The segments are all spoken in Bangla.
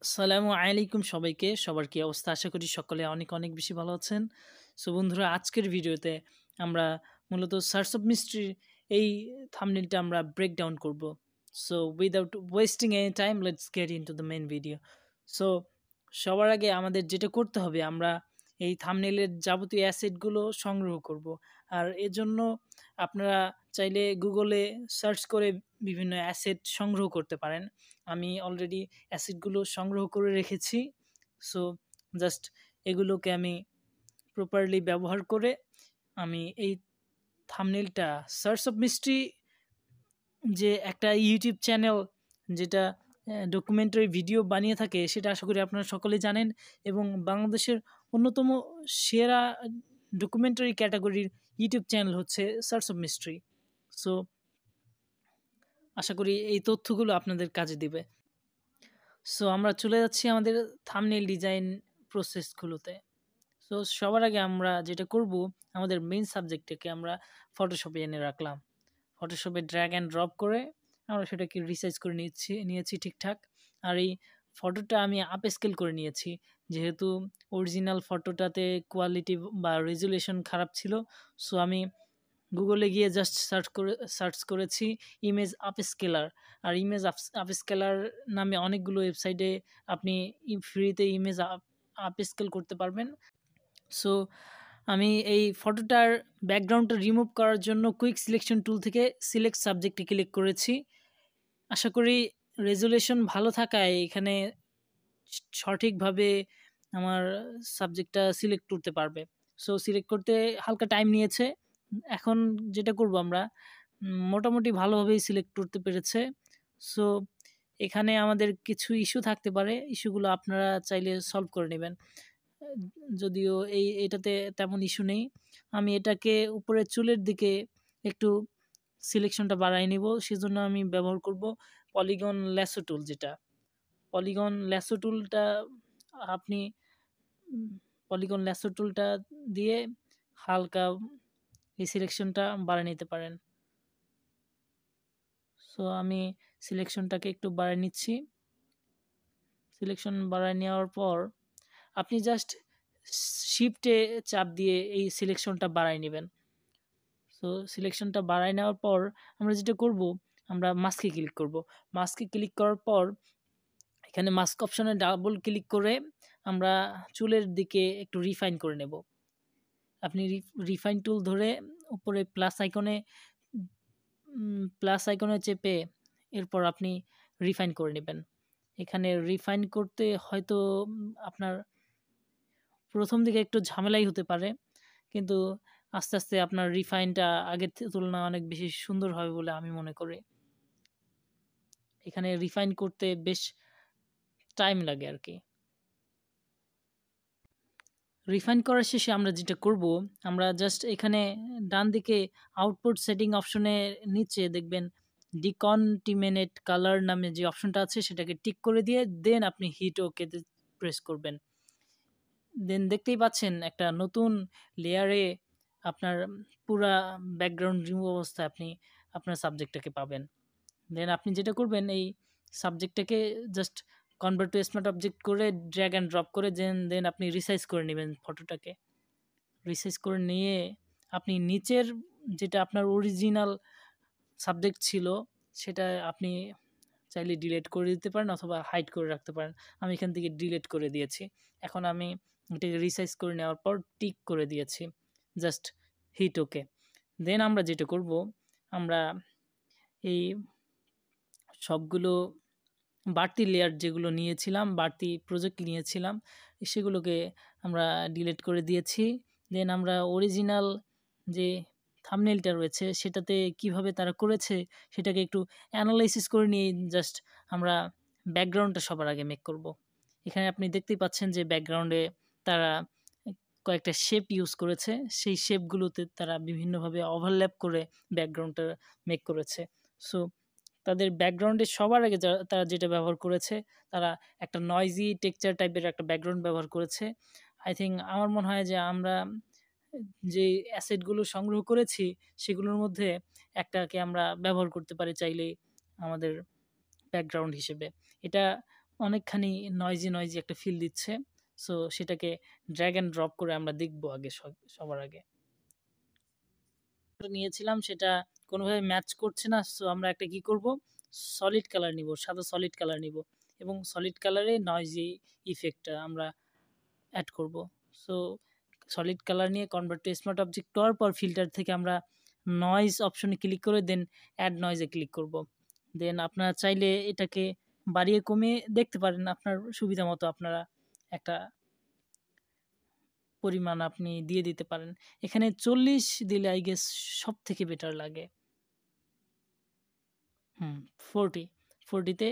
আসসালামু আলাইকুম সবাইকে। সবার কি অবস্থা? আশা করি সকলে অনেক, অনেক বেশি ভালো আছেন। সো বন্ধুরা, আজকের ভিডিওতে আমরা মূলত সার্চ অফ মিস্ট্রির এই থাম্বনেইলটা আমরা ব্রেক ডাউন করব। So without wasting any time, let's get into the main video. So সবার আগে আমাদের যেটা করতে হবে, আমরা এই থাম্বনেইলের যাবতীয় অ্যাসেটগুলো সংগ্রহ করব। আর এজন্য আপনারা চাইলে গুগলে সার্চ করে বিভিন্ন অ্যাসেট সংগ্রহ করতে পারেন। আমি অলরেডি অ্যাসিডগুলো সংগ্রহ করে রেখেছি। সো জাস্ট এগুলোকে আমি প্রপারলি ব্যবহার করে আমি এই থাম্বনেইলটা সার্চ অফ মিস্ট্রি যে একটা ইউটিউব চ্যানেল যেটা ডকুমেন্টারি ভিডিও বানিয়ে থাকে, সেটা আশা করি আপনারা সকলেই জানেন, এবং বাংলাদেশের অন্যতম সেরা ডকুমেন্টারি ক্যাটাগরির ইউটিউব চ্যানেল হচ্ছে সার্চ অফ মিস্ট্রি। সো আশা করি এই তথ্যগুলো আপনাদের কাজে দিবে। সো আমরা চলে যাচ্ছি আমাদের থাম্বনেইল ডিজাইন প্রসেসগুলোতে। সো সবার আগে আমরা যেটা করব, আমাদের মেইন সাবজেক্টটাকে আমরা ফটোশপে এনে রাখলাম। ফটোশপে ড্র্যাগ অ্যান্ড ড্রপ করে আমরা সেটাকে রিসাইজ করে নিয়েছি ঠিকঠাক। আর এই ফটোটা আমি আপ স্কেল করে নিয়েছি, যেহেতু অরিজিনাল ফটোটাতে কোয়ালিটি বা রেজুলেশন খারাপ ছিল। সো আমি গুগলে গিয়ে জাস্ট সার্চ করেছি ইমেজ আপস্কেলার। আর ইমেজ আপস্কেলার নামে অনেকগুলো ওয়েবসাইটে আপনি ফ্রিতে ইমেজ আপস্কেল করতে পারবেন। সো আমি এই ফটোটার ব্যাকগ্রাউন্ডটা রিমুভ করার জন্য কুইক সিলেকশন টুল থেকে সিলেক্ট সাবজেক্টে ক্লিক করেছি। আশা করি রেজুলেশন ভালো থাকায় এখানে সঠিকভাবে আমার সাবজেক্টটা সিলেক্ট করতে পারবে। সো সিলেক্ট করতে হালকা টাইম নিয়েছে। এখন যেটা করব, আমরা মোটামুটি ভালোভাবেই সিলেক্ট করতে পেরেছে। সো এখানে আমাদের কিছু ইস্যু থাকতে পারে, ইস্যুগুলো আপনারা চাইলে সলভ করে নেবেন। যদিও এটাতে তেমন ইস্যু নেই। আমি এটাকে উপরে চুলের দিকে একটু সিলেকশনটা বাড়াই নিব, সেজন্য আমি ব্যবহার করব পলিগন ল্যাসো টুল। যেটা পলিগন ল্যাসো টুলটা আপনি পলিগন ল্যাসো টুলটা দিয়ে হালকা এই সিলেকশনটা বাড়িয়ে নিতে পারেন। সো আমি সিলেকশনটাকে একটু বাড়িয়ে নিচ্ছি। সিলেকশন বাড়িয়ে নেওয়ার পর আপনি জাস্ট শিফটে চাপ দিয়ে এই সিলেকশনটা বাড়াই নেবেন। সো সিলেকশনটা বাড়াই নেওয়ার পর আমরা যেটা করব, আমরা মাস্কে ক্লিক করব। মাস্কে ক্লিক করার পর এখানে মাস্ক অপশনে ডাবল ক্লিক করে আমরা চুলের দিকে একটু রিফাইন করে নেব। আপনি রিফাইন টুল ধরে উপরে প্লাস আইকনে চেপে এরপর আপনি রিফাইন করে নেবেন। এখানে রিফাইন করতে হয়তো আপনার প্রথম দিকে একটু ঝামেলাই হতে পারে, কিন্তু আস্তে আস্তে আপনার রিফাইনটা আগের তুলনায় অনেক বেশি সুন্দর হবে বলে আমি মনে করি। এখানে রিফাইন করতে বেশ টাইম লাগে আর কি। রিফাইন করার শেষে আমরা যেটা করব, আমরা জাস্ট এখানে ডান দিকে আউটপুট সেটিং অপশনের নিচে দেখবেন ডিকন্টিমিনেট কালার নামে যে অপশনটা আছে, সেটাকে টিক করে দিয়ে দেন আপনি হিট ওকেতে প্রেস করবেন। দেন দেখতেই পাচ্ছেন একটা নতুন লেয়ারে আপনার পুরা ব্যাকগ্রাউন্ড রিমুভ অবস্থায় আপনি আপনার সাবজেক্টটাকে পাবেন। দেন আপনি যেটা করবেন, এই সাবজেক্টটাকে just convert to smart object করে ড্র্যাগ অ্যান্ড ড্রপ করে দেন আপনি রিসাইজ করে নেবেন ফটোটাকে। রিসাইজ করে নিয়ে আপনি নিচের যেটা আপনার অরিজিনাল সাবজেক্ট ছিল, সেটা আপনি চাইলে ডিলিট করে দিতে পারেন অথবা হাইড করে রাখতে পারেন। আমি এখান থেকে ডিলিট করে দিয়েছি। এখন আমি এটাকে রিসাইজ করে নেওয়ার পর টিক করে দিয়েছি, জাস্ট হিট ওকে। দেন আমরা যেটা করব, আমরা এই সবগুলো বাড়তি লেয়ার যেগুলো নিয়েছিলাম, বাড়তি প্রজেক্ট নিয়েছিলাম, সেগুলোকে আমরা ডিলিট করে দিয়েছি। দেন আমরা অরিজিনাল যে থাম্বনেইলটা রয়েছে সেটাতে কিভাবে তারা করেছে সেটাকে একটু অ্যানালাইসিস করে নিয়ে জাস্ট আমরা ব্যাকগ্রাউন্ডটা সবার আগে মেক করব। এখানে আপনি দেখতেই পাচ্ছেন যে ব্যাকগ্রাউন্ডে তারা কয়েকটা শেপ ইউজ করেছে, সেই শেপগুলোতে তারা বিভিন্নভাবে ওভারল্যাপ করে ব্যাকগ্রাউন্ডটা মেক করেছে। সো তাদের ব্যাকগ্রাউন্ডে সবার আগে তারা যেটা ব্যবহার করেছে, তারা একটা নয়েজি টেক্সচার টাইপের একটা ব্যাকগ্রাউন্ড ব্যবহার করেছে। আই থিঙ্ক আমার মনে হয় যে আমরা যে অ্যাসেটগুলো সংগ্রহ করেছি সেগুলোর মধ্যে একটাকে আমরা ব্যবহার করতে পারি চাইলেই আমাদের ব্যাকগ্রাউন্ড হিসেবে। এটা অনেকখানি নয়েজি একটা ফিল দিচ্ছে। সো সেটাকে ড্র্যাগ অ্যান্ড ড্রপ করে আমরা দেখব আগে সবার আগে। নিয়েছিলাম সেটা কোনোভাবে ম্যাচ করছে না। সো আমরা একটা কি করব, সলিড কালার নিব, সাদা সলিড কালার নিব এবং সলিড কালারে নয়েজি ইফেক্টটা আমরা অ্যাড করব। সো সলিড কালার নিয়ে কনভার্ট টু স্মার্ট অবজেক্ট করার পর ফিল্টার থেকে আমরা নয়েজ অপশনে ক্লিক করে দেন অ্যাড নয়েজে ক্লিক করব। দেন আপনারা চাইলে এটাকে বাড়িয়ে কমিয়ে দেখতে পারেন আপনার সুবিধা মতো। আপনারা একটা পরিমাণ আপনি দিয়ে দিতে পারেন। এখানে 40 দিলে আই গেস সব থেকে বেটার লাগে। 40তে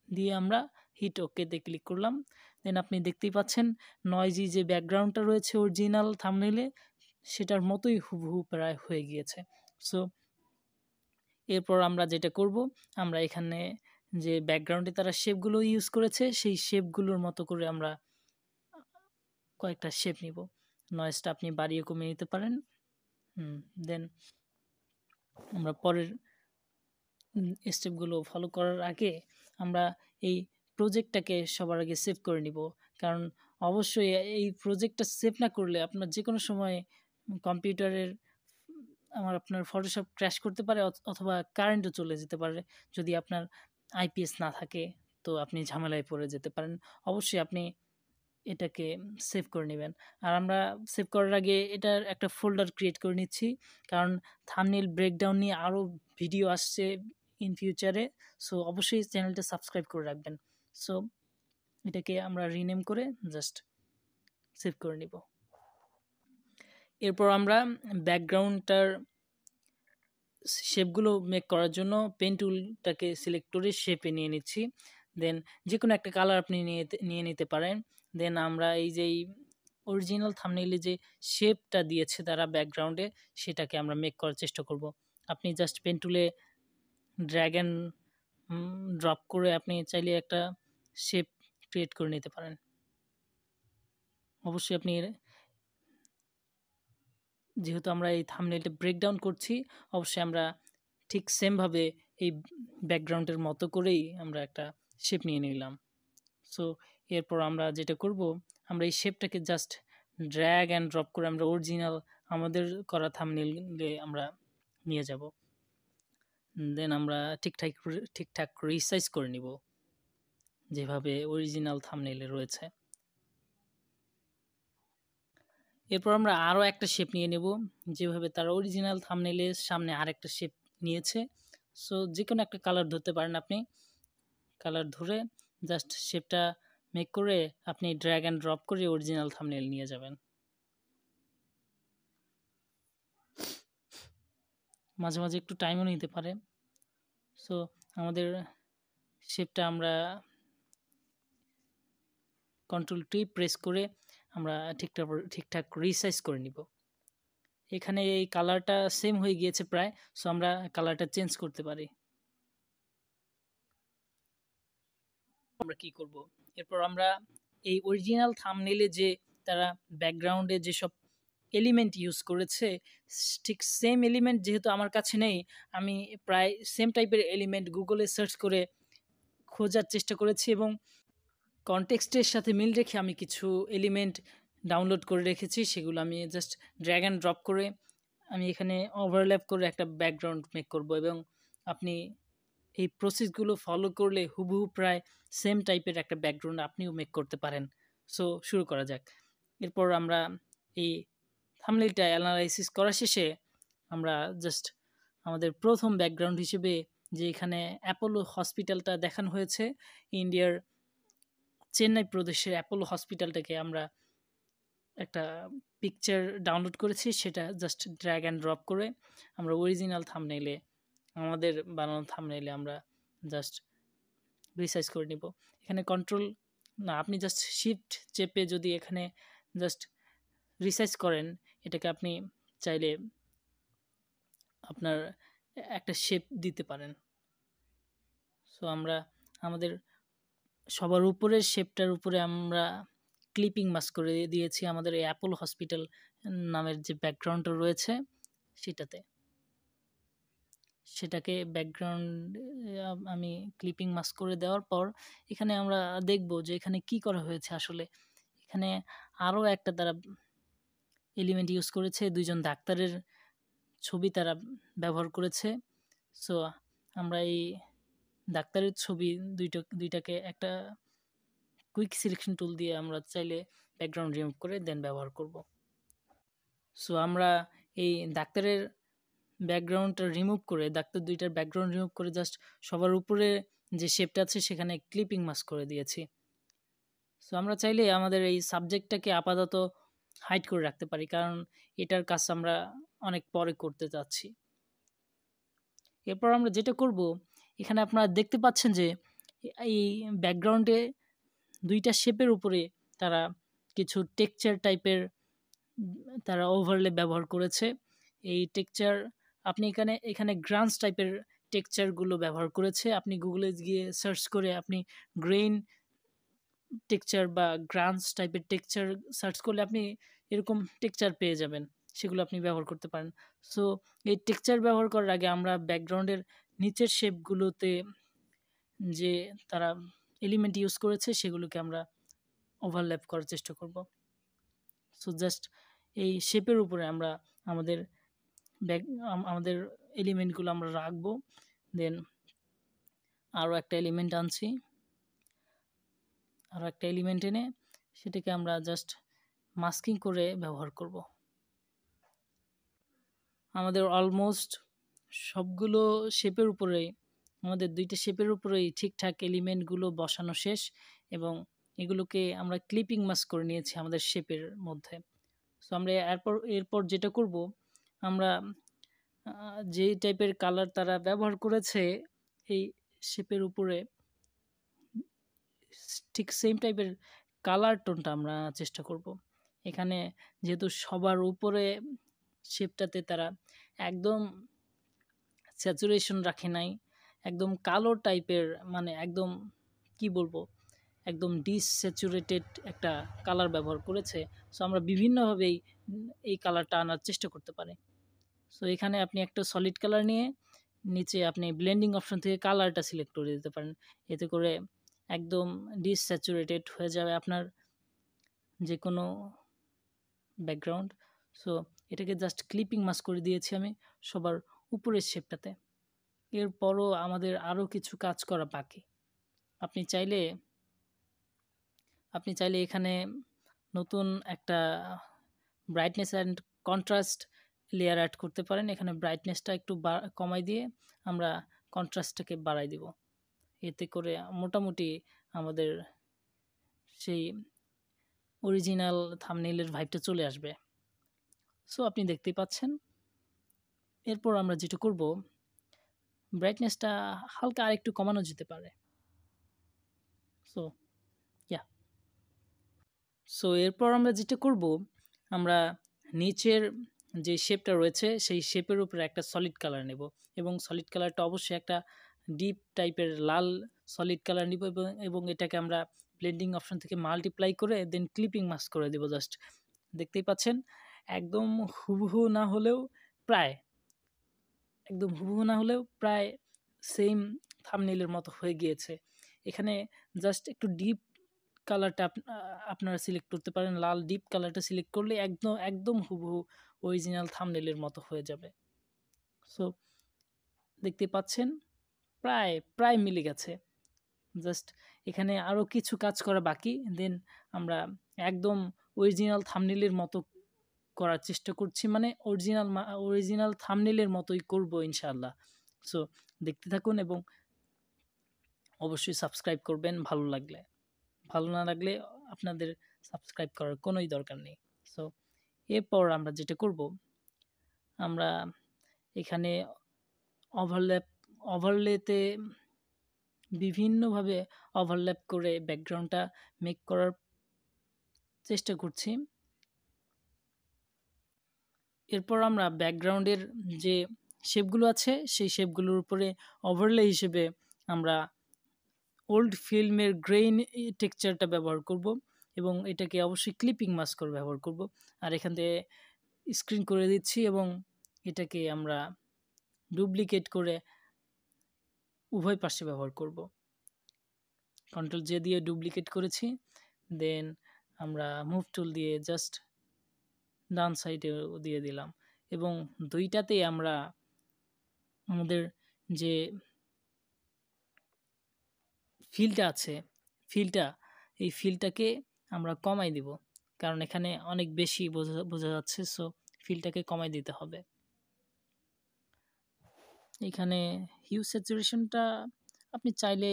দিয়ে আমরা হিট ওকেতে ক্লিক করলাম। দেন আপনি দেখতেই পাচ্ছেন নয়েজি যে ব্যাকগ্রাউন্ডটা রয়েছে অরিজিনাল থাম্বনেইলে সেটার মতোই হুবহু প্রায় হয়ে গিয়েছে। সো এরপর আমরা যেটা করব, আমরা এখানে যে ব্যাকগ্রাউন্ডে তারা শেপগুলো ইউজ করেছে সেই শেপগুলোর মতো করে আমরা কয়েকটা শেপ নিব। নয়েজটা আপনি বাড়িয়ে কমিয়ে নিতে পারেন। দেন আমরা পরের স্টেপগুলো ফলো করার আগে আমরা এই প্রজেক্টটাকে সবার আগে সেভ করে নিব। কারণ অবশ্যই এই প্রজেক্টটা সেভ না করলে আপনার যে কোনো সময় কম্পিউটারের আপনার ফটোশপ ক্র্যাশ করতে পারে অথবা কারেন্টও চলে যেতে পারে। যদি আপনার আইপিএস না থাকে তো আপনি ঝামেলায় পড়ে যেতে পারেন। অবশ্যই আপনি এটাকে সেভ করে নেবেন। আর আমরা সেভ করার আগে এটার একটা ফোল্ডার ক্রিয়েট করে নিচ্ছি, কারণ থাম্বনেইল ব্রেকডাউন নিয়ে আরও ভিডিও আসছে ইন ফিউচারে। সো অবশ্যই চ্যানেলটা সাবস্ক্রাইব করে রাখবেন। সো এটাকে আমরা রিনেম করে জাস্ট সেভ করে নিব। এরপর আমরা ব্যাকগ্রাউন্ডটার শেপগুলো মেক করার জন্য পেন টুলটাকে সিলেক্ট করে শেপে নিয়ে নিচ্ছি। দেন যে কোনো একটা কালার আপনি নিয়ে নিতে পারেন। দেন আমরা এই যে অরিজিনাল থাম্বনেইলে যে শেপটা দিয়েছে তারা ব্যাকগ্রাউন্ডে সেটাকে আমরা মেক করার চেষ্টা করব। আপনি জাস্ট পেন টুলে ড্র্যাগ অ্যান্ড ড্রপ করে আপনি চাইলে একটা শেপ ক্রিয়েট করে নিতে পারেন। অবশ্যই আপনি যেহেতু আমরা এই থাম্বনেইলটা ব্রেকডাউন করছি অবশ্যই আমরা ঠিক সেমভাবে এই ব্যাকগ্রাউন্ডের মতো করেই আমরা একটা শেপ নিয়ে নিলাম। সো এরপর আমরা যেটা করব, আমরা এই শেপটাকে জাস্ট ড্র্যাগ অ্যান্ড ড্রপ করে আমরা অরিজিনাল আমাদের করা থাম্বনেইলে আমরা নিয়ে যাব। দেন আমরা ঠিকঠাক রিসাইজ করে নিব যেভাবে অরিজিনাল থাম্বনেইলে রয়েছে। এরপর আমরা আরও একটা শেপ নিয়ে নেব যেভাবে তার অরিজিনাল থাম্বনেইলের সামনে আরেকটা শেপ নিয়েছে। সো যে কোনো একটা কালার ধরতে পারেন আপনি। কালার ধরে জাস্ট শেপটা মেক করে আপনি ড্র্যাগ অ্যান্ড ড্রপ করে অরিজিনাল থাম্বনেইল নিয়ে যাবেন। মাঝে মাঝে একটু টাইমও নিতে পারে। সো আমাদের শেপটা আমরা কন্ট্রোল-T প্রেস করে আমরা ঠিকঠাক রিসাইজ করে নিব। এখানে এই কালারটা সেম হয়ে গিয়েছে প্রায়। সো আমরা কালারটা চেঞ্জ করতে পারি। আমরা কি করব, এরপর আমরা এই অরিজিনাল থাম্বনেইলে যে তারা ব্যাকগ্রাউন্ডে যেসব এলিমেন্ট ইউজ করেছে ঠিক সেম এলিমেন্ট যেহেতু আমার কাছে নেই, আমি প্রায় সেম টাইপের এলিমেন্ট গুগলে সার্চ করে খোঁজার চেষ্টা করেছি এবং কনটেক্সটের সাথে মিল রেখে আমি কিছু এলিমেন্ট ডাউনলোড করে রেখেছি। সেগুলো আমি জাস্ট ড্র্যাগ অ্যান্ড ড্রপ করে আমি এখানে ওভারল্যাপ করে একটা ব্যাকগ্রাউন্ড মেক করব এবং আপনি এই প্রসেসগুলো ফলো করলে হুবহু প্রায় সেম টাইপের একটা ব্যাকগ্রাউন্ড আপনিও মেক করতে পারেন। সো শুরু করা যাক। এরপর আমরা এই থাম্বনেইলটা অ্যানালাইসিস করা শেষে আমরা জাস্ট আমাদের প্রথম ব্যাকগ্রাউন্ড হিসেবে যে এখানে অ্যাপোলো হসপিটালটা দেখানো হয়েছে, ইন্ডিয়ার চেন্নাই প্রদেশের অ্যাপোলো হসপিটালটাকে আমরা একটা পিকচার ডাউনলোড করেছি, সেটা জাস্ট ড্র্যাগ অ্যান্ড ড্রপ করে আমরা অরিজিনাল থাম্বনেইলে আমাদের বানানো থাম্বনেইলে আমরা জাস্ট রিসাইজ করে নিব। এখানে কন্ট্রোল না, আপনি জাস্ট শিফট চেপে যদি এখানে জাস্ট রিসাইজ করেন এটাকে আপনি চাইলে আপনার একটা শেপ দিতে পারেন। সো আমরা আমাদের সবার উপরের শেপটার উপরে আমরা ক্লিপিং মাস্ক করে দিয়েছি আমাদের এই অ্যাপোলো হসপিটাল নামের যে ব্যাকগ্রাউন্ডটা রয়েছে সেটাতে। সেটাকে ব্যাকগ্রাউন্ড আমি ক্লিপিং মাস্ক করে দেওয়ার পর এখানে আমরা দেখব যে এখানে কি করা হয়েছে আসলে। এখানে আরও একটা তারা এলিমেন্ট ইউজ করেছে, দুইজন ডাক্তারের ছবি তারা ব্যবহার করেছে। সো আমরা এই ডাক্তারের ছবি দুইটাকে একটা কুইক সিলেকশন টুল দিয়ে আমরা চাইলে ব্যাকগ্রাউন্ড রিমুভ করে দেন ব্যবহার করব। সো আমরা এই ডাক্তারের ব্যাকগ্রাউন্ডটা রিমুভ করে, ডাক্তার দুইটার ব্যাকগ্রাউন্ড রিমুভ করে জাস্ট সবার উপরে যে শেপটা আছে সেখানে ক্লিপিং মাস্ক করে দিয়েছি। সো আমরা চাইলে আমাদের এই সাবজেক্টটাকে আপাতত হাইড করে রাখতে পারি, কারণ এটার কাজ আমরা অনেক পরে করতে চাচ্ছি। এরপর আমরা যেটা করব, এখানে আপনারা দেখতে পাচ্ছেন যে এই ব্যাকগ্রাউন্ডে দুইটা শেপের উপরে তারা কিছু টেক্সচার টাইপের তারা ওভারলে ব্যবহার করেছে। এই টেক্সচার আপনি এখানে গ্রান্স টাইপের টেক্সচারগুলো ব্যবহার করেছে। আপনি গুগলে গিয়ে সার্চ করে আপনি গ্রেইন টেক্সচার বা গ্রান্স টাইপের টেক্সচার সার্চ করলে আপনি এরকম টেক্সচার পেয়ে যাবেন, সেগুলো আপনি ব্যবহার করতে পারেন। সো এই টেক্সচার ব্যবহার করার আগে আমরা ব্যাকগ্রাউন্ডের নিচের শেপগুলোতে যে তারা এলিমেন্ট ইউজ করেছে সেগুলোকে আমরা ওভারল্যাপ করার চেষ্টা করব। সো জাস্ট এই শেপের উপরে আমরা আমাদের আমাদের এলিমেন্টগুলো আমরা রাখবো। দেন আরও একটা এলিমেন্ট আনছি, আরও একটা এলিমেন্ট এনে সেটাকে আমরা জাস্ট মাস্কিং করে ব্যবহার করব। আমাদের অলমোস্ট সবগুলো শেপের উপরেই, আমাদের দুইটা শেপের উপরেই ঠিকঠাক এলিমেন্টগুলো বসানো শেষ, এবং এগুলোকে আমরা ক্লিপিং মাস্ক করে নিয়েছি আমাদের শেপের মধ্যে। সো আমরা এরপর যেটা করব, আমরা যে টাইপের কালার তারা ব্যবহার করেছে এই শেপের উপরে, ঠিক সেম টাইপের কালার টোনটা আমরা চেষ্টা করব। এখানে যেহেতু সবার উপরে শেপটাতে তারা একদম স্যাচুরেশন রাখে নাই, একদম কালো টাইপের, মানে একদম কি বলবো, একদম ডিস্যাচুরেটেড একটা কালার ব্যবহার করেছে। সো আমরা বিভিন্নভাবেই এই কালারটা আনার চেষ্টা করতে পারি। সো এখানে আপনি একটা সলিড কালার নিয়ে নিচে আপনি ব্লেন্ডিং অপশন থেকে কালারটা সিলেক্ট করে দিতে পারেন, এতে করে একদম ডিস্যাচুরেটেড হয়ে যাবে আপনার যে কোনো ব্যাকগ্রাউন্ড। সো এটাকে জাস্ট ক্লিপিং মাস্ক করে দিয়েছি আমি সবার উপরের শেপটাতে। এরপরও আমাদের আরও কিছু কাজ করা বাকি। আপনি চাইলে এখানে নতুন একটা brightness and contrast layer add করতে পারেন। এখানে ব্রাইটনেসটা একটু কমাই দিয়ে আমরা কন্ট্রাস্টটাকে বাড়াই দিব, এতে করে মোটামুটি আমাদের সেই অরিজিনাল থাম্বনেইলের ভাইবটা চলে আসবে। সো আপনি দেখতেই পাচ্ছেন। এরপর আমরা যেটা করব, ব্রাইটনেসটা হালকা আরেকটু কমানো যেতে পারে। সো এরপর আমরা যেটা করব, আমরা নিচের যে শেপটা রয়েছে সেই শেপের উপরে একটা সলিড কালার নেব, এবং সলিড কালারটা অবশ্যই একটা ডিপ টাইপের লাল সলিড কালার নিব, এবং এটাকে আমরা ব্লেন্ডিং অপশন থেকে মাল্টিপ্লাই করে দেন ক্লিপিং মাস্ক করে দেব। জাস্ট দেখতেই পাচ্ছেন, একদম হুবহু না হলেও প্রায় সেম থাম্বনেইলের মতো হয়ে গিয়েছে। এখানে জাস্ট একটু ডিপ কালারটা আপনারা সিলেক্ট করতে পারেন, লাল ডিপ কালারটা সিলেক্ট করলে একদম হুবহু অরিজিনাল থাম্বনেইলের মতো হয়ে যাবে। সো দেখতে পাচ্ছেন প্রায় মিলে গেছে। জাস্ট এখানে আরও কিছু কাজ করা বাকি, দেন আমরা একদম অরিজিনাল থাম্বনেইলের মতো করার চেষ্টা করছি, মানে অরিজিনাল থাম্বনেইলের মতোই করব ইনশাআল্লাহ। সো দেখতে থাকুন এবং অবশ্যই সাবস্ক্রাইব করবেন ভালো লাগলে। ভালো না লাগলে আপনাদের সাবস্ক্রাইব করার কোনোই দরকার নেই। সো এরপর আমরা যেটা করব, আমরা এখানে ওভারলেতে বিভিন্নভাবে ওভারল্যাপ করে ব্যাকগ্রাউন্ডটা মেক করার চেষ্টা করছি। এরপর আমরা ব্যাকগ্রাউন্ডের যে শেপগুলো আছে সেই শেপগুলোর উপরে ওভারলে হিসেবে আমরা ওল্ড ফিল্মের গ্রেইন টেক্সচারটা ব্যবহার করব, এবং এটাকে অবশ্যই ক্লিপিং মাস্ক করে ব্যবহার করব। আর এখান থেকে স্ক্রিন করে দিচ্ছি এবং এটাকে আমরা ডুপ্লিকেট করে উভয় পাশে ব্যবহার করব। কন্ট্রোল জে দিয়ে ডুপ্লিকেট করেছি, দেন আমরা মুভ টুল দিয়ে জাস্ট ডান সাইডে দিয়ে দিলাম, এবং দুইটাতেই আমরা আমাদের যে ফিলটা আছে এই ফিলটাকে আমরা কমাই দিব, কারণ এখানে অনেক বেশি বোঝা যাচ্ছে, সো ফিলটাকে কমাই দিতে হবে। এখানে হিউ স্যাচুরেশনটা আপনি চাইলে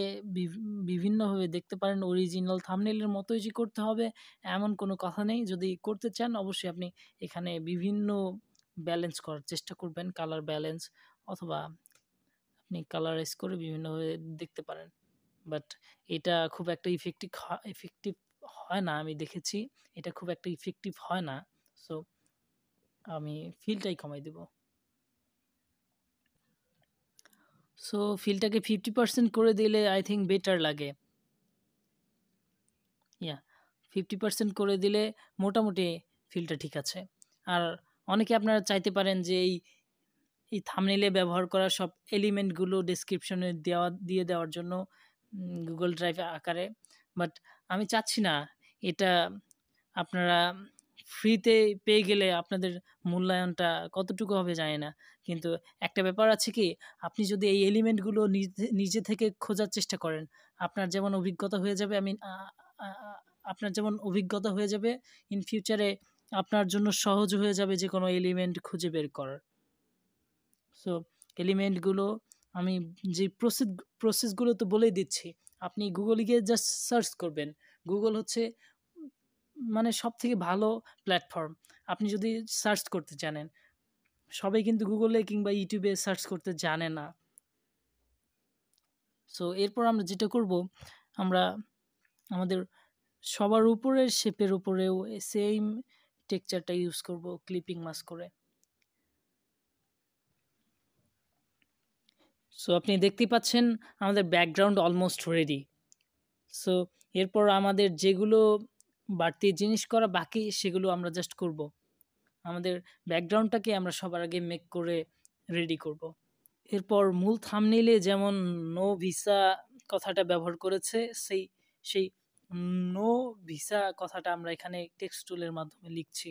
বিভিন্নভাবে দেখতে পারেন, অরিজিনাল থাম্বনেইলের মতোই যে করতে হবে এমন কোনো কথা নেই। যদি করতে চান অবশ্যই আপনি এখানে বিভিন্ন ব্যালেন্স করার চেষ্টা করবেন, কালার ব্যালেন্স, অথবা আপনি কালারাইজ করে বিভিন্নভাবে দেখতে পারেন। বাট এটা খুব একটা ইফেক্টিভ হয় না, আমি দেখেছি এটা খুব একটা ইফেক্টিভ হয় না, সো আমি ফিলটাই কমাই দেব। সো ফিলটাকে 50% করে দিলে আই থিঙ্ক বেটার লাগে। 50% করে দিলে মোটামুটি ফিলটা ঠিক আছে। আর অনেকে আপনারা চাইতে পারেন যে এই থাম্বনেইলে ব্যবহার করা সব এলিমেন্টগুলো ডেসক্রিপশনে দিয়ে দেওয়ার জন্য গুগল ড্রাইভ আকারে, বাট আমি চাচ্ছি না এটা আপনারা ফ্রিতে পেয়ে গেলে আপনাদের মূল্যায়নটা কতটুকু হবে জানি না, কিন্তু একটা ব্যাপার আছে কি, আপনি যদি এই এলিমেন্টগুলো নিজে থেকে খোঁজার চেষ্টা করেন, আপনার যেমন অভিজ্ঞতা হয়ে যাবে, আপনার যেমন অভিজ্ঞতা হয়ে যাবে, ইন ফিউচারে আপনার জন্য সহজ হয়ে যাবে যে কোনো এলিমেন্ট খুঁজে বের করার। সো এলিমেন্টগুলো আমি যে প্রসেসগুলো তো বলেই দিচ্ছি, আপনি গুগলে গিয়ে জাস্ট সার্চ করবেন। গুগল হচ্ছে মানে সবথেকে ভালো প্ল্যাটফর্ম। আপনি যদি সার্চ করতে জানেন, সবাই কিন্তু গুগলে কিংবা ইউটিউবে সার্চ করতে জানে না। সো এরপর আমরা যেটা করব, আমরা আমাদের সবার উপরের শেপের উপরেও সেম টেক্সচারটা ইউজ করব ক্লিপিং মাস্ক করে। সো আপনি দেখতেই পাচ্ছেন আমাদের ব্যাকগ্রাউন্ড অলমোস্ট রেডি। সো এরপর আমাদের যেগুলো বাড়তি জিনিস করা বাকি সেগুলো আমরা জাস্ট করব। আমাদের ব্যাকগ্রাউন্ডটাকে আমরা সবার আগে মেক করে রেডি করব। এরপর মূল থাম্বনেইলে যেমন নো ভিসা কথাটা ব্যবহার করেছে, সেই নো ভিসা কথাটা আমরা এখানে টেক্সট টুলের মাধ্যমে লিখছি।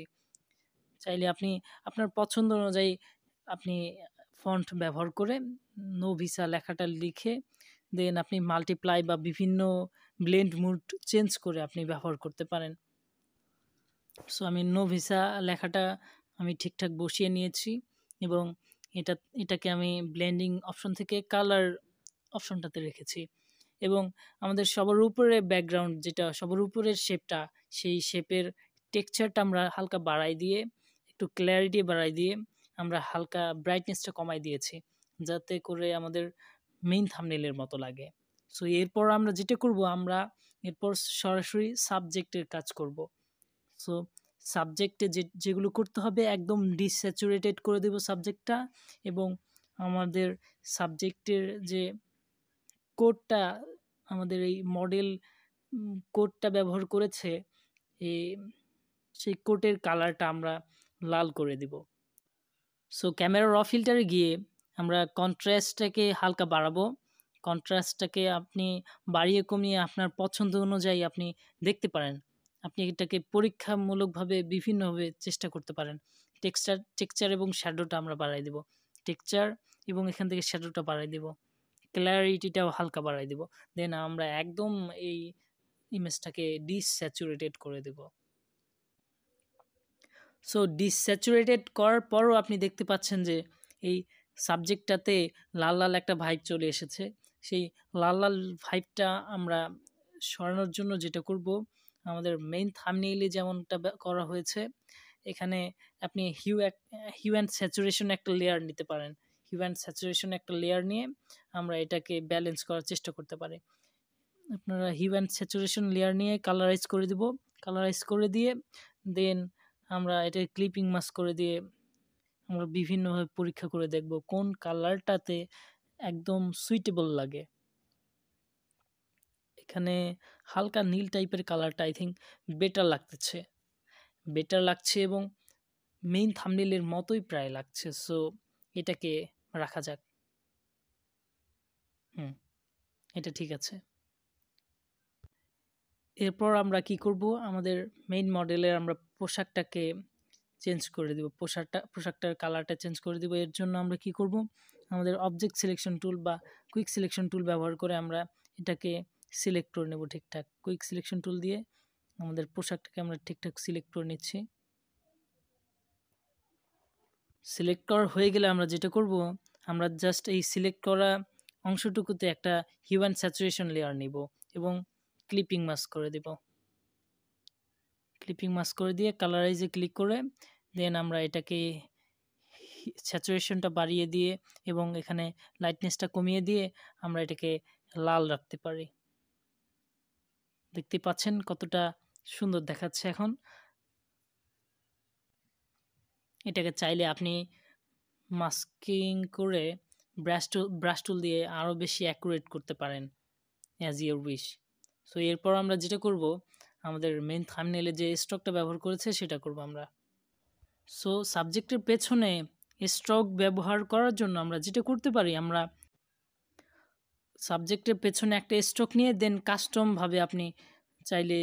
চাইলে আপনি আপনার পছন্দ অনুযায়ী আপনি ফন্ট ব্যবহার করে নো ভিসা লেখাটা লিখে দেন আপনি মাল্টিপ্লাই বা বিভিন্ন ব্লেন্ড মুড চেঞ্জ করে আপনি ব্যবহার করতে পারেন। সো আমি নো ভিসা লেখাটা আমি ঠিকঠাক বসিয়ে নিয়েছি, এবং এটাকে আমি ব্লেন্ডিং অপশন থেকে কালার অপশনটাতে রেখেছি, এবং আমাদের সবার উপরে ব্যাকগ্রাউন্ড যেটা সবার উপরের শেপটা, সেই শেপের টেক্সচারটা আমরা হালকা বাড়াই দিয়ে, একটু ক্ল্যারিটি বাড়াই দিয়ে আমরা হালকা ব্রাইটনেসটা কমাই দিয়েছি, যাতে করে আমাদের মেইন থাম্বনেইলের মতো লাগে। সো এরপর আমরা যেটা করব, আমরা এরপর সরাসরি সাবজেক্টের কাজ করব। সো সাবজেক্টে যেগুলো করতে হবে একদম ডিস্যাচুরেটেড করে দেব সাবজেক্টটা, এবং আমাদের সাবজেক্টের যে কোডটা আমাদের এই মডেল কোডটা ব্যবহার করেছে, সেই কোডের কালারটা আমরা লাল করে দেব। সো ক্যামেরা র ফিল্টারে গিয়ে আমরা কন্ট্রাস্টটাকে হালকা বাড়াবো। কন্ট্রাস্টটাকে আপনি বাড়িয়ে কমিয়ে আপনার পছন্দ অনুযায়ী আপনি দেখতে পারেন। আপনি এটাকে পরীক্ষামূলকভাবে বিভিন্নভাবে চেষ্টা করতে পারেন। টেক্সচার এবং শ্যাডোটা আমরা বাড়াই দেব। টেক্সচার এবং এখান থেকে শ্যাডোটা বাড়াই দেব। ক্ল্যারিটিটাও হালকা বাড়াই দেব। দেন আমরা একদম এই ইমেজটাকে ডিস্যাচুরেটেড করে দেব। সো ডিস্যাচুরেটেড করার পরও আপনি দেখতে পাচ্ছেন যে এই সাবজেক্টটাতে লাল লাল একটা ভাইব চলে এসেছে। সেই লাল লাল ভাইবটা আমরা সরানোর জন্য যেটা করব, আমাদের মেইন থাম্বনেইলে যেমনটা করা হয়েছে, এখানে আপনি হিউ অ্যান্ড স্যাচুরেশন একটা লেয়ার নিতে পারেন। হিউ অ্যান্ড স্যাচুরেশন একটা লেয়ার নিয়ে আমরা এটাকে ব্যালেন্স করার চেষ্টা করতে পারি। আপনারা হিউ অ্যান্ড স্যাচুরেশন লেয়ার নিয়ে কালারাইজ করে দেব। কালারাইজ করে দিয়ে দেন আমরা এটা ক্লিপিং মাস্ক করে দিয়ে আমরা বিভিন্নভাবে পরীক্ষা করে দেখব কোন কালারটাতে একদম সুইটেবল লাগে। এখানে হালকা নীল টাইপের কালারটা আই থিঙ্ক বেটার লাগছে এবং মেইন থাম্বনেইলের মতোই প্রায় লাগছে। সো এটাকে রাখা যাক। এটা ঠিক আছে। এরপর আমরা কি করব, আমাদের মেইন মডেলের আমরা পোশাকটাকে চেঞ্জ করে দিব, পোশাকটার কালারটা চেঞ্জ করে দিব। এর জন্য আমরা কি করব, আমাদের অবজেক্ট সিলেকশন টুল বা কুইক সিলেকশন টুল ব্যবহার করে আমরা এটাকে সিলেক্ট করে নেব ঠিকঠাক। কুইক সিলেকশন টুল দিয়ে আমাদের পোশাকটাকে আমরা ঠিকঠাক সিলেক্ট করে নিচ্ছি। সিলেক্ট করা হয়ে গেলে আমরা যেটা করব, আমরা জাস্ট এই সিলেক্ট করা অংশটুকুতে একটা হিউ অ্যান্ড স্যাচুরেশন লেয়ার নিব এবং ক্লিপিং মাস্ক করে দেব। ক্লিপিং মাস্ক করে দিয়ে কালারাইজে ক্লিক করে দেন আমরা এটাকে স্যাচুরেশনটা বাড়িয়ে দিয়ে এবং এখানে লাইটনেসটা কমিয়ে দিয়ে আমরা এটাকে লাল রাখতে পারি। দেখতে পাচ্ছেন কতটা সুন্দর দেখাচ্ছে এখন। এটাকে চাইলে আপনি মাস্কিং করে ব্রাশ টুল দিয়ে আরও বেশি অ্যাকুরেট করতে পারেন অ্যাজ ইউর উইশ। সো এরপর আমরা যেটা করব, আমাদের মেইন থাম্বনেইলে যে স্ট্রোকটা ব্যবহার করেছে সেটা করব আমরা। সো সাবজেক্টের পেছনে স্ট্রোক ব্যবহার করার জন্য আমরা যেটা করতে পারি, আমরা সাবজেক্টের পেছনে একটা স্ট্রোক নিয়ে দেন কাস্টমভাবে আপনি চাইলে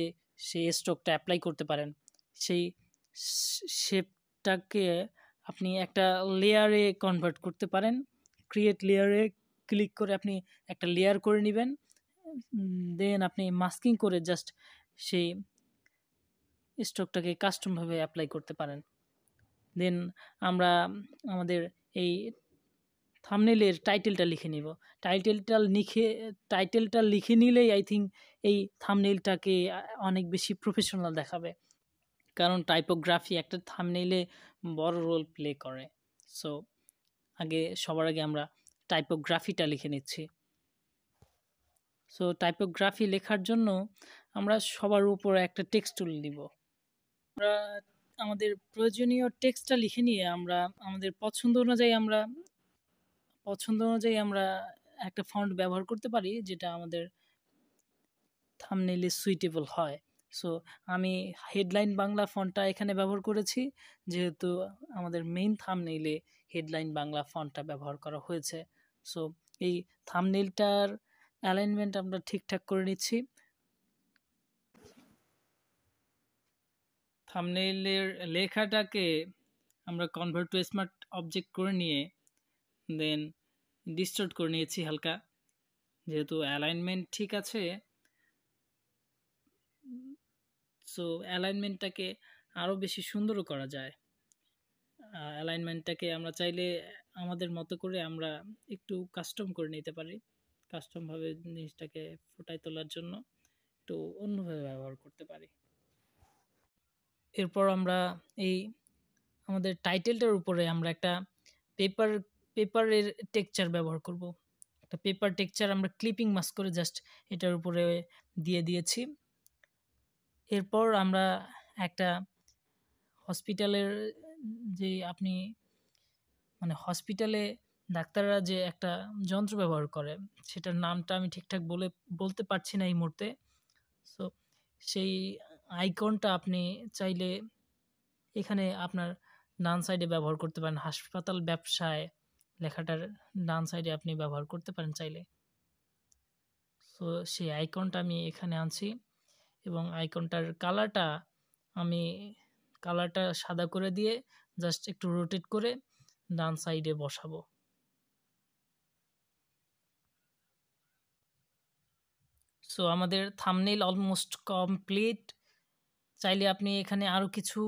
সেই স্ট্রোকটা অ্যাপ্লাই করতে পারেন। সেই শেপটাকে আপনি একটা লেয়ারে কনভার্ট করতে পারেন। ক্রিয়েট লেয়ারে ক্লিক করে আপনি একটা লেয়ার করে নেবেন, দেন আপনি মাস্কিং করে জাস্ট সেই স্ট্রোকটাকে কাস্টমভাবে অ্যাপ্লাই করতে পারেন। দেন আমরা আমাদের এই থাম্বনেইলের টাইটেলটা লিখে নিব। টাইটেলটা লিখে নিলেই আই থিঙ্ক এই থাম্বনেইলটাকে অনেক বেশি প্রফেশনাল দেখাবে, কারণ টাইপোগ্রাফি একটা থাম্বনেইলে বড় রোল প্লে করে। সো সবার আগে আমরা টাইপোগ্রাফিটা লিখে নিচ্ছি। সো টাইপোগ্রাফি লেখার জন্য আমরা সবার উপরে একটা টেক্সট টুল নিব। আমরা আমাদের প্রয়োজনীয় টেক্সটটা লিখে নিয়ে আমরা আমাদের পছন্দ অনুযায়ী আমরা একটা ফন্ট ব্যবহার করতে পারি যেটা আমাদের থাম্বনেইলে সুইটেবল হয়। সো আমি হেডলাইন বাংলা ফন্টটা এখানে ব্যবহার করেছি, যেহেতু আমাদের মেইন থাম্বনেইলে হেডলাইন বাংলা ফন্টটা ব্যবহার করা হয়েছে। সো এই থাম্বনেইলটার অ্যালাইনমেন্ট আমরা ঠিকঠাক করে নিচ্ছি। থাম্বনেইলের লেখাটাকে আমরা কনভার্ট টু স্মার্ট অবজেক্ট করে নিয়ে দেন ডিস্টর্ট করে নিয়েছি হালকা, যেহেতু অ্যালাইনমেন্ট ঠিক আছে। সো অ্যালাইনমেন্টটাকে আরও বেশি সুন্দরও করা যায়। অ্যালাইনমেন্টটাকে আমরা চাইলে আমাদের মতো করে আমরা একটু কাস্টম করে নিতে পারি। কাস্টমভাবে জিনিসটাকে ফুটায় তোলার জন্য একটু অন্যভাবে ব্যবহার করতে পারি। এরপর আমরা এই আমাদের টাইটেলটার উপরে আমরা একটা পেপারের টেক্সচার ব্যবহার করব। একটা পেপার টেক্সচার আমরা ক্লিপিং মাস্ক করে জাস্ট এটার উপরে দিয়ে দিয়েছি। এরপর আমরা একটা হসপিটালের যে আপনি হসপিটালে ডাক্তাররা যে একটা যন্ত্র ব্যবহার করে, সেটার নামটা আমি ঠিকঠাক বলতে পারছি না এই মুহূর্তে। সো সেই আইকনটা আপনি চাইলে এখানে আপনার ডান সাইডে ব্যবহার করতে পারেন। হাসপাতাল ব্যবসায় লেখাটার ডান সাইডে আপনি ব্যবহার করতে পারেন চাইলে। সো সেই আইকনটা আমি এখানে আনছি এবং আইকনটার কালারটা সাদা করে দিয়ে জাস্ট একটু রোটেট করে ডান সাইডে বসাবো। সো আমাদের থাম্বনেইল অলমোস্ট কমপ্লিট। চাইলে আপনি এখানে আরও কিছু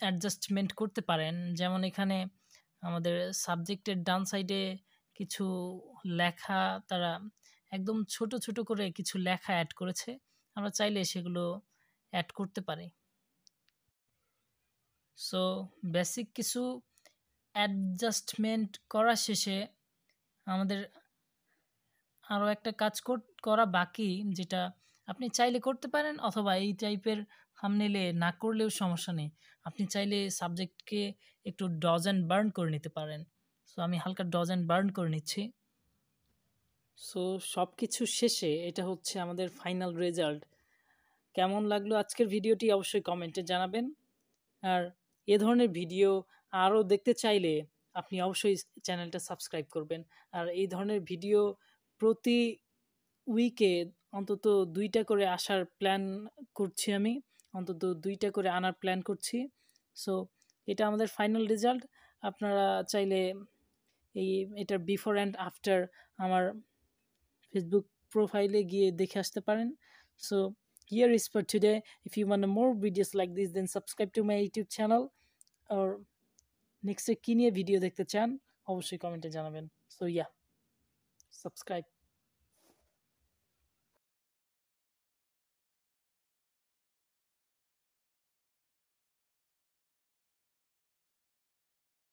অ্যাডজাস্টমেন্ট করতে পারেন, যেমন এখানে আমাদের সাবজেক্টের ডান সাইডে কিছু লেখা তারা একদম ছোট ছোট করে কিছু লেখা অ্যাড করেছে, আমরা চাইলে সেগুলো অ্যাড করতে পারি। সো বেসিক কিছু অ্যাডজাস্টমেন্ট করা শেষে আমাদের আরও একটা কাজ করা বাকি, যেটা আপনি চাইলে করতে পারেন অথবা এই টাইপের থাম্বনেইলে না করলেও সমস্যা নেই। আপনি চাইলে সাবজেক্টকে একটু ডজ অ্যান্ড বার্ন করে নিতে পারেন। সো আমি হালকা ডজ অ্যান্ড বার্ন করে নিচ্ছি। সো সব কিছু শেষে এটা হচ্ছে আমাদের ফাইনাল রেজাল্ট। কেমন লাগলো আজকের ভিডিওটি অবশ্যই কমেন্টে জানাবেন। আর এ ধরনের ভিডিও আরও দেখতে চাইলে আপনি অবশ্যই চ্যানেলটা সাবস্ক্রাইব করবেন। আর এই ধরনের ভিডিও প্রতি উইকে অন্তত ২টা করে আসার প্ল্যান করছি আমি। অন্তত ২টা করে আনার প্ল্যান করছি। সো এটা আমাদের ফাইনাল রেজাল্ট। আপনারা চাইলে এটার বিফোর অ্যান্ড আফটার আমার ফেসবুক প্রোফাইলে গিয়ে দেখে আসতে পারেন। So here is for today. If you want more videos like this, then subscribe to my YouTube channel. or নেক্সটে কী নিয়ে ভিডিও দেখতে চান অবশ্যই কমেন্টে জানাবেন। So yeah, subscribe.